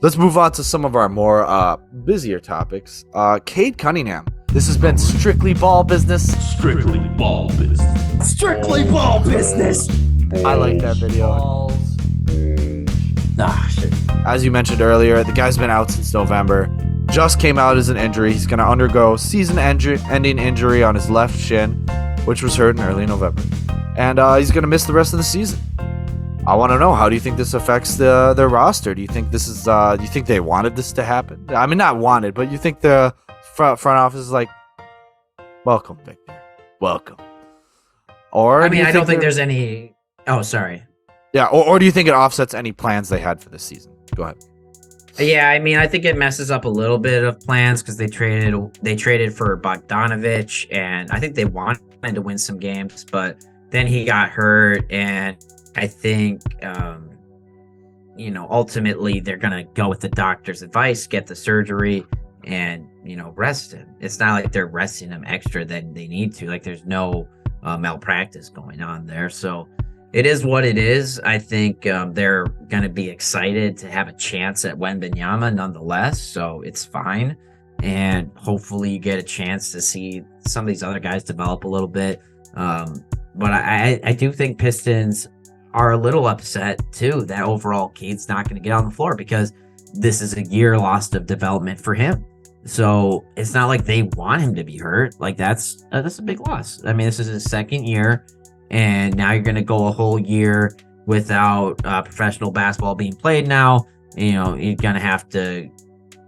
Let's move on to some of our more busier topics. Cade Cunningham. This has been strictly ball business. Strictly ball business. Strictly ball business. I like that video. Shit. As you mentioned earlier, the guy's been out since November. Just came out as an injury. He's going to undergo season-ending injury on his left shin, which was hurt in early November. And he's going to miss the rest of the season. I want to know, how do you think this affects their roster? Do you think this is? Do you think they wanted this to happen? I mean, not wanted, but you think the front office is like, welcome, Victor, welcome. Or I mean, I don't think there's any. Oh, sorry. Yeah, or do you think it offsets any plans they had for this season? Go ahead. Yeah, I mean, I think it messes up a little bit of plans because they traded for Bogdanovich, and I think they wanted to win some games, but then he got hurt, and I think ultimately they're gonna go with the doctor's advice, get the surgery, and rest him. It's not like they're resting him extra than they need to. Like, there's no malpractice going on there, so it is what it is. I think they're going to be excited to have a chance at Wembanyama nonetheless, so it's fine. And hopefully you get a chance to see some of these other guys develop a little bit. But I do think Pistons are a little upset, too, that overall Cade's not going to get on the floor because this is a year lost of development for him. So it's not like they want him to be hurt. Like, that's a big loss. I mean, this is his second year. And now you're going to go a whole year without professional basketball being played now. You're going to have to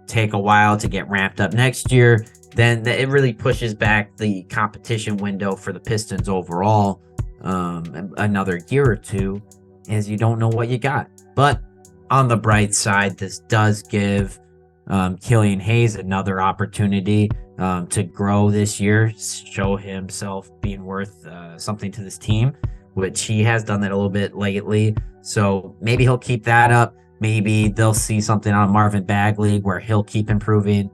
take a while to get ramped up next year. Then it really pushes back the competition window for the Pistons overall another year or two, as you don't know what you got. But on the bright side, this does give Killian Hayes another opportunity to grow this year, show himself being worth something to this team, which he has done that a little bit lately. So maybe he'll keep that up. Maybe they'll see something on Marvin Bagley where he'll keep improving.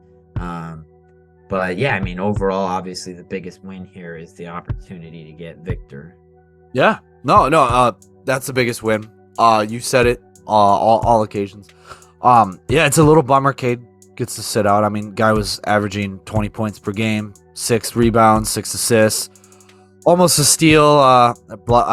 But yeah, I mean, overall, obviously the biggest win here is the opportunity to get Victor. Yeah, no, that's the biggest win. You said it, all occasions. Yeah, it's a little bummer Cade gets to sit out. I mean, guy was averaging 20 points per game, 6 rebounds, 6 assists, almost a steal, a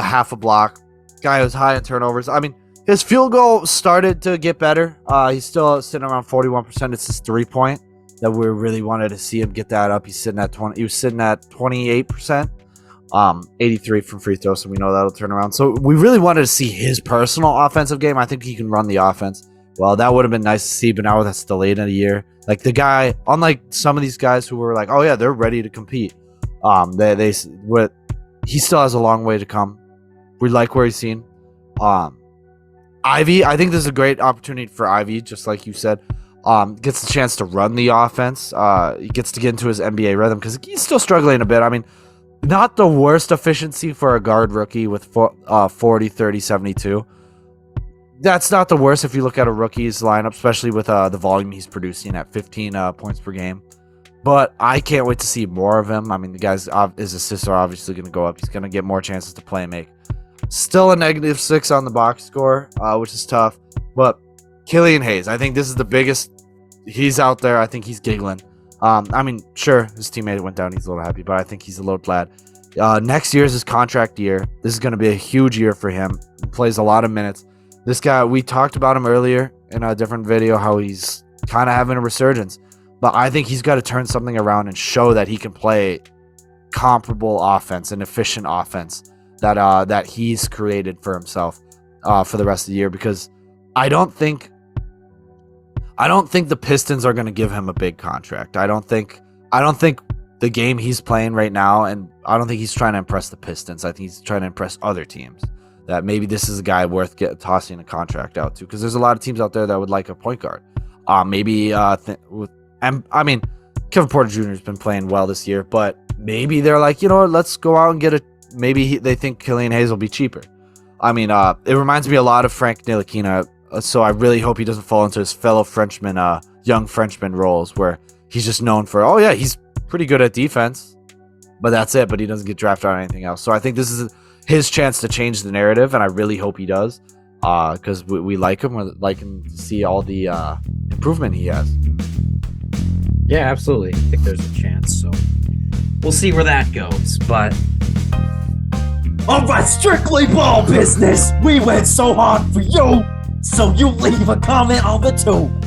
half a block. Guy was high in turnovers. I mean, his field goal started to get better. He's still sitting around 41%. It's his 3-point that we really wanted to see him get that up. He was sitting at 28%, 83 from free throws, so we know that'll turn around. So we really wanted to see his personal offensive game. I think he can run the offense. Well, that would have been nice to see, but now that's delayed in a year. Like, the guy, unlike some of these guys who were like, oh yeah, they're ready to compete. He still has a long way to come. We like where he's seen. Ivey, I think this is a great opportunity for Ivey, just like you said. Gets the chance to run the offense. He gets to get into his NBA rhythm because he's still struggling a bit. I mean, not the worst efficiency for a guard rookie with 40, 30, 72. That's not the worst if you look at a rookie's lineup, especially with the volume he's producing at 15 points per game. But I can't wait to see more of him. I mean, his assists are obviously going to go up. He's going to get more chances to play and make. Still a -6 on the box score, which is tough. But Killian Hayes, I think this is the biggest. He's out there. I think he's giggling. I mean, sure, his teammate went down. He's a little happy, but I think he's a little glad. Next year is his contract year. This is going to be a huge year for him. He plays a lot of minutes. This guy, we talked about him earlier in a different video, how he's kind of having a resurgence. But I think he's got to turn something around and show that he can play comparable offense and efficient offense that he's created for himself for the rest of the year. Because I don't think the Pistons are going to give him a big contract. I don't think the game he's playing right now, and I don't think he's trying to impress the Pistons. I think he's trying to impress other teams. That maybe this is a guy worth tossing a contract out to, because there's a lot of teams out there that would like a point guard. I mean, Kevin Porter Jr. has been playing well this year, but maybe they're like, let's go out and get a. Maybe they think Killian Hayes will be cheaper. I mean, it reminds me a lot of Frank Ntilikina, so I really hope he doesn't fall into his fellow Frenchman, young Frenchman roles where he's just known for, oh yeah, he's pretty good at defense, but that's it. But he doesn't get drafted on anything else. So I think this is his chance to change the narrative, and I really hope he does, because we like him. We're liking to see all the improvement he has. Yeah, absolutely. I think there's a chance. So we'll see where that goes. But All right, strictly ball business. We went so hard for you, so you leave a comment on the tube.